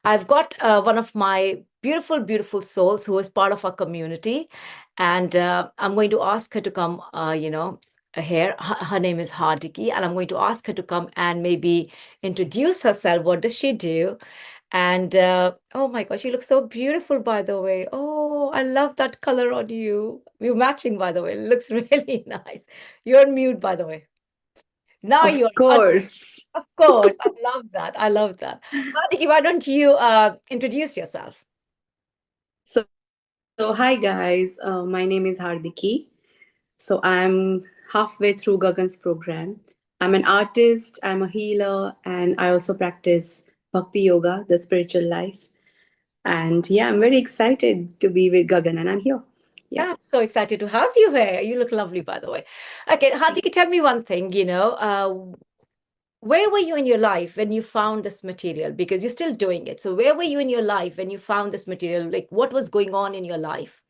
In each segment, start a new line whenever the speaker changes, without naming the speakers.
I've got one of my beautiful, beautiful souls who is part of our community, and I'm going to ask her to come. Here. Her name is Hardiki, and I'm going to ask her to come and maybe introduce herself. What does she do? And oh my gosh, you look so beautiful, by the way. Oh, I love that color on you. You're matching, by the way. It looks really nice. You're on mute, by the way. Now
Of
you're
course.
of course. I love that. I love that. Hardiki, why don't you introduce yourself?
So, hi guys. My name is Hardiki. So, I'm halfway through Gagan's program. I'm an artist, I'm a healer, and I also practice Bhakti Yoga, the spiritual life. And yeah, I'm very excited to be with Gagan, and I'm here. Yeah.
Yeah, I'm so excited to have you here. You look lovely, by the way. Okay, Hardiki, tell me one thing, where were you in your life when you found this material? Because you're still doing it. So where were you in your life when you found this material? Like what was going on in your life?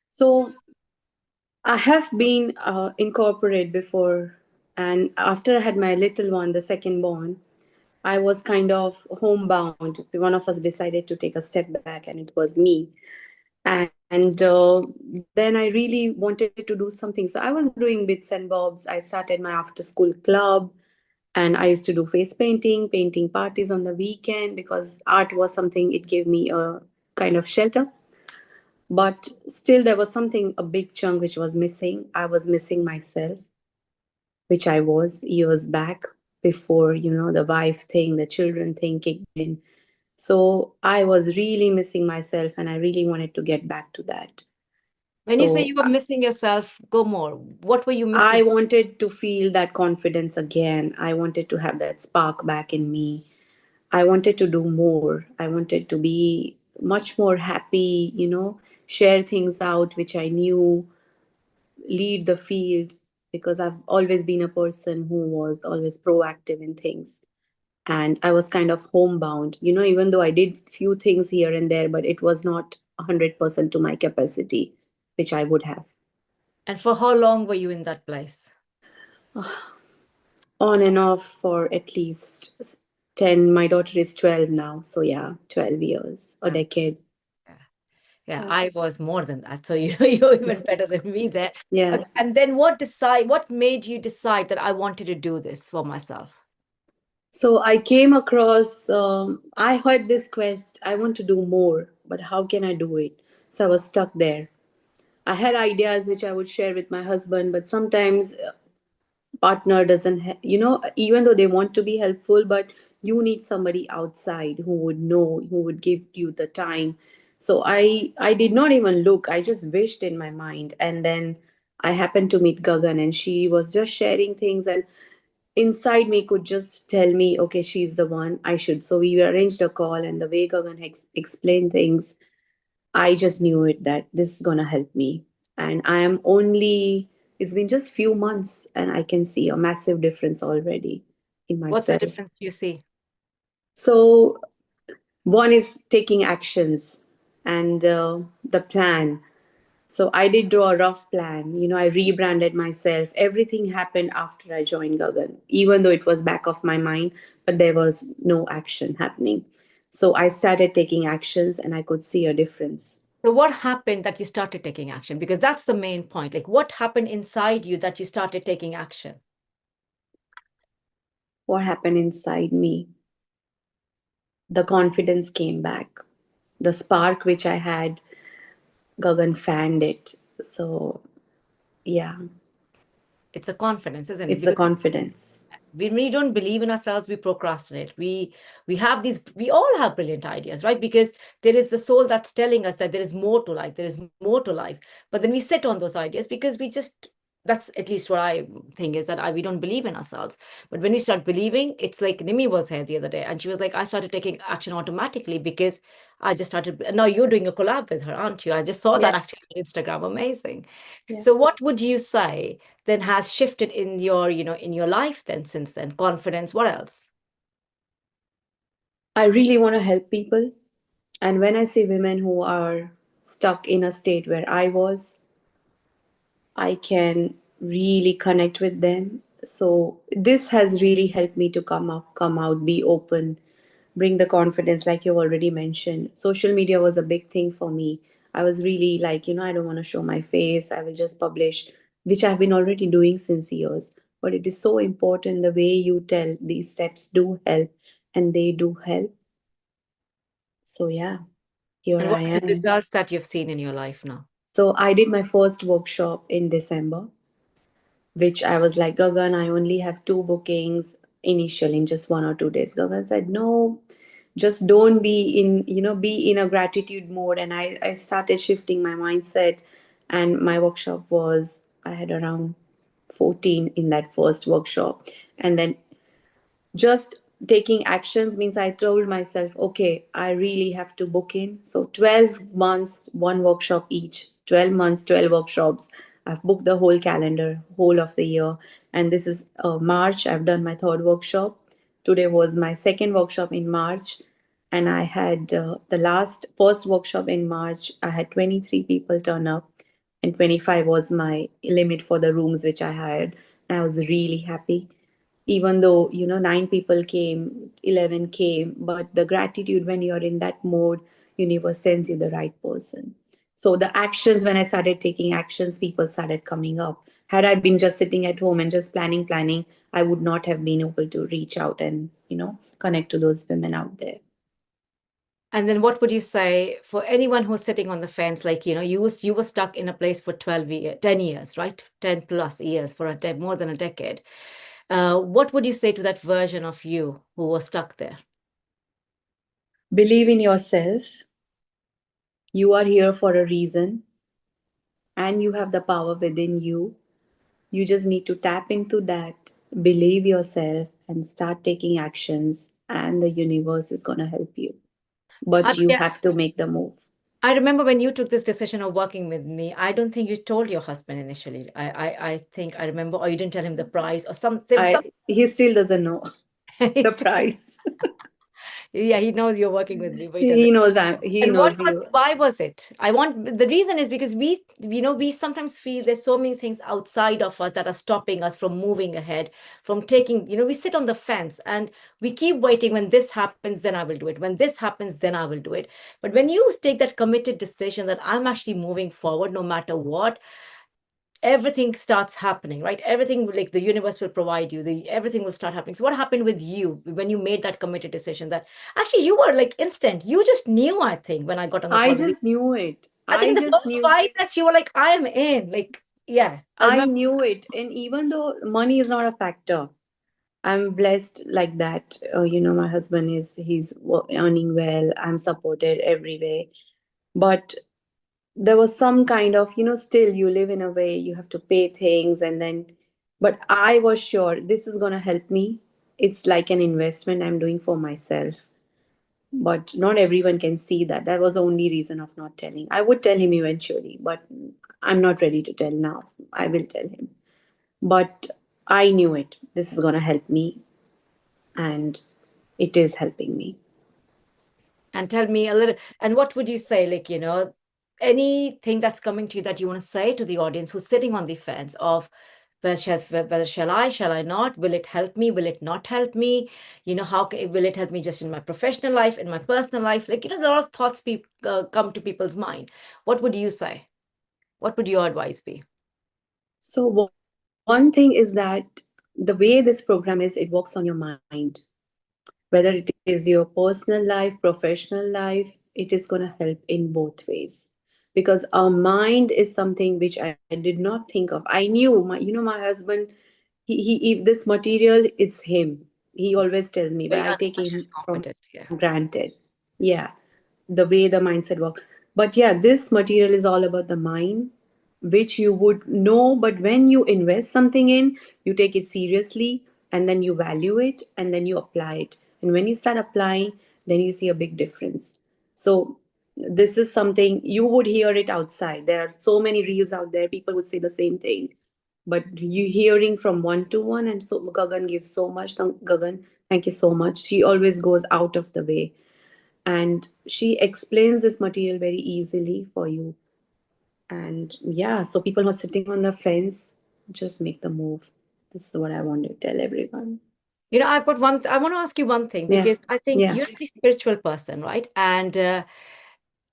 So, I have been in corporate before, and after I had my little one, the second born, I was kind of homebound. One of us decided to take a step back, and it was me. And then I really wanted to do something. So I was doing bits and bobs. I started my after school club, and I used to do face painting, painting parties on the weekend because art was something it gave me a kind of shelter. But still, there was something, a big chunk which was missing. I was missing myself, which I was years back before, the wife thing, the children thing kicked in. So I was really missing myself and I really wanted to get back to that.
When you say you
So
were missing yourself, go more. What were you
I
missing?
wanted to feel that confidence again. I wanted to have that spark back in me. I wanted to do more. I wanted to be much more happy, share things out which I knew, lead the field because I've always been a person who was always proactive in things. And I was kind of homebound, even though I did few things here and there, but it was not 100% to my capacity, which I would have.
And for how long were you in that place?
On and off for at least 10. My daughter is 12 now. So, yeah, 12 years, a
Um,
decade.
yeah, yeah,
Yeah.
I was more than that. So you're even better than me there.
Yeah.
Okay, and then what made you decide that I wanted to do this for myself?
So I came across, I heard this quest, I want to do more, but how can I do it? So I was stuck there. I had ideas which I would share with my husband, but sometimes partner doesn't even though they want to be helpful, but you need somebody outside who would know, who would give you the time. So I did not even look, I just wished in my mind, and then I happened to meet Gagan and she was just sharing things, and inside me could just tell me, okay, she's the one I should. So we arranged a call, and the way Gagan explained things, I just knew it that this is gonna help me. And I am only, it's been just few months and I can see a massive difference already in
What's the
myself.
difference you see?
So one is taking actions and the plan. So I did draw a rough plan. I rebranded myself. Everything happened after I joined Gagan, even though it was back of my mind, but there was no action happening. So I started taking actions and I could see a difference.
So what happened that you started taking action? Because that's the main point. Like what happened inside you that you started taking action?
What happened inside me? The confidence came back. The spark which I had, Gagan fanned it. So, yeah,
It's a confidence, isn't it?
it's the
Because
confidence.
when we don't believe in ourselves, we procrastinate. We have these, we all have brilliant ideas, right? Because there is the soul that's telling us that there is more to life, there is more to life. But then we sit on those ideas because we just, that's at least what I think is that we don't believe in ourselves. But when we start believing, it's like Nimi was here the other day and she was like, I started taking action automatically because I just started. Now you're doing a collab with her, aren't you? I just saw
Yeah,
that actually on Instagram. Amazing.
yeah.
So what would you say then has shifted in your, in your life then since then? Confidence, what else?
I really want to help people. And when I see women who are stuck in a state where I was, I can really connect with them. So this has really helped me to come out, be open, bring the confidence, like you already mentioned. Social media was a big thing for me. I was really like, I don't want to show my face. I will just publish, which I've been already doing since years. But it is so important the way you tell these steps do help, and they do help. So, yeah, here
And what
I
are the
am.
results that you've seen in your life now?
So, I did my first workshop in December, which I was like, Gagan, I only have two bookings initially in just 1 or 2 days. Gagan said, no, just don't be in, be in a gratitude mode. And I started shifting my mindset. And my workshop was, I had around 14 in that first workshop. And then just taking actions means I told myself, okay, I really have to book in. So 12 months, one workshop each, 12 months, 12 workshops. I've booked the whole calendar, whole of the year. And this is March. I've done my third workshop. Today was my second workshop in March. And I had the last first workshop in March. I had 23 people turn up, and 25 was my limit for the rooms which I hired. And I was really happy, even though 9 people came, 11 came, but the gratitude, when you're in that mode, universe sends you the right person. So the actions, when I started taking actions, people started coming up. Had I been just sitting at home and just planning, I would not have been able to reach out and connect to those women out there.
And then what would you say for anyone who's sitting on the fence, like, you were stuck in a place for 12 years, 10 years, right? 10 plus years for more than a decade. What would you say to that version of you who was stuck there?
Believe in yourself. You are here for a reason, and you have the power within you. You just need to tap into that, believe yourself, and start taking actions, and the universe is going to help you. But you
Yeah,
have to make the move.
I remember when you took this decision of working with me, I don't think you told your husband initially. I think I remember, or you didn't tell him the price, or there was some.
He still doesn't know the price.
Yeah, he knows you're working with me, but he doesn't.
He
And what
knows
was,
you.
why was it? The reason is because we sometimes feel there's so many things outside of us that are stopping us from moving ahead, from taking, we sit on the fence and we keep waiting. When this happens, then I will do it. When this happens, then I will do it. But when you take that committed decision that I'm actually moving forward, no matter what, everything starts happening, right? Everything, like the universe will provide you, everything will start happening. So what happened with you when you made that committed decision? That actually you were like instant, you just knew. I think when I got on the
I
call with you,
just knew it.
I think
I
in the
just
first
knew.
5 minutes you were like, I am in, like, yeah, I
I
remember.
knew it. And even though money is not a factor, I'm blessed like that. My husband he's earning well. I'm supported every way. But there was some kind of, still you live in a way you have to pay things, and then, but I was sure this is going to help me. It's like an investment I'm doing for myself. But not everyone can see that. That was the only reason of not telling. I would tell him eventually, but I'm not ready to tell now. I will tell him. But I knew it. This is going to help me, and it is helping me.
And tell me a little, and what would you say, like, anything that's coming to you that you want to say to the audience who's sitting on the fence of, whether shall I not? Will it help me? Will it not help me? Will it help me just in my professional life, in my personal life? Like, there are a lot of thoughts come to people's mind. What would you say? What would your advice be?
So, one thing is that the way this program is, it works on your mind. Whether it is your personal life, professional life, it is going to help in both ways. Because our mind is something which I did not think of. I knew my husband, he if this material, it's him. He always tells me, but
Very
I take him
unconscious,
from
competent. Yeah.
granted. Yeah, the way the mindset works. But yeah, this material is all about the mind, which you would know, but when you invest something in, you take it seriously, and then you value it, and then you apply it. And when you start applying, then you see a big difference. So this is something you would hear it outside. There are so many reels out there, people would say the same thing, but you hearing from one to one. And so Gagan gives so much. Gagan, thank you so much. She always goes out of the way, and she explains this material very easily for you. And yeah, so people who are sitting on the fence, just make the move. This is what I want to tell everyone.
I've got I want to ask you one thing
Yeah,
because I think
yeah,
you're a very spiritual person, right? And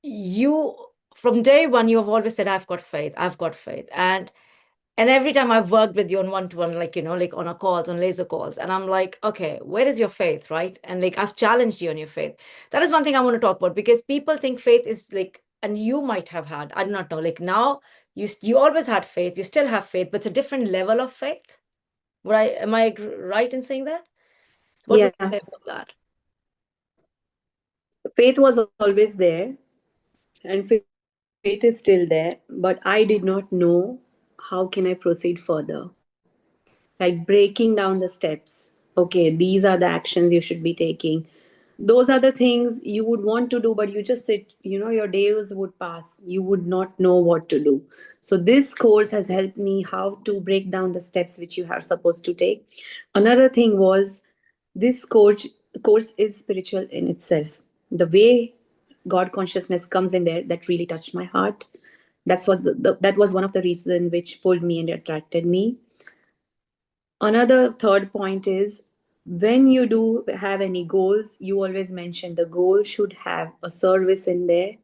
you, from day one, you have always said, I've got faith, I've got faith. And every time I've worked with you on one-to-one, like, like on a calls, on laser calls, and I'm like, okay, where is your faith, right? And like, I've challenged you on your faith. That is one thing I want to talk about because people think faith is like, and you might have had, I do not know, like now you always had faith, you still have faith, but it's a different level of faith. Am I right in saying that? So what would
yeah.
you say about that?
Faith was always there, and faith is still there, but I did not know how can I proceed further. Like breaking down the steps. Okay, these are the actions you should be taking. Those are the things you would want to do, but you just sit, your days would pass. You would not know what to do. So this course has helped me how to break down the steps which you are supposed to take. Another thing was this course is spiritual in itself. The way God consciousness comes in there, that really touched my heart. That's what that was one of the reasons which pulled me and attracted me. Another third point is when you do have any goals, you always mention the goal should have a service in there.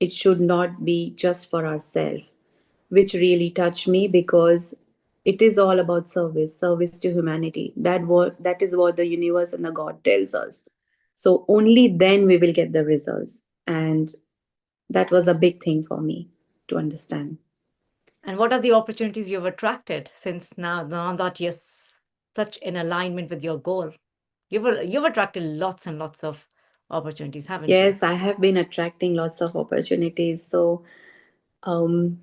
It should not be just for ourselves, which really touched me because it is all about service to humanity. That is what the universe and the God tells us. So only then we will get the results. And that was a big thing for me to understand.
And what are the opportunities you've attracted since now that you're such in alignment with your goal? You've attracted lots and lots of opportunities, haven't you?
Yes, I have been attracting lots of opportunities. So um,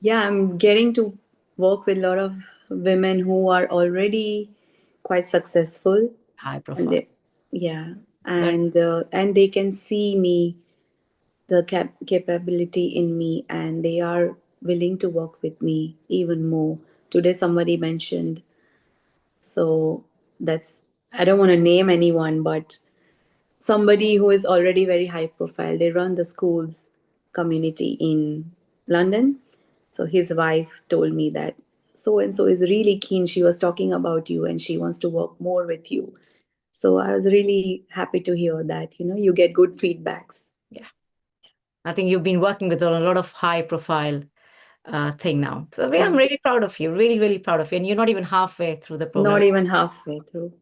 yeah, I'm getting to work with a lot of women who are already quite successful,
High
and
profile.
they, yeah,
Very
and they can see me, the capability in me, and they are willing to work with me even more. Today, somebody mentioned, so that's, I don't want to name anyone, but somebody who is already very high profile. They run the schools community in London. So his wife told me that so and so is really keen. She was talking about you and she wants to work more with you. So I was really happy to hear that, you get good feedbacks.
yeah. I think you've been working with a lot of high profile thing now. So yeah, I'm
Yeah.
really proud of you. Really, really proud of you. And you're not even halfway through the
Not
program.
even halfway through.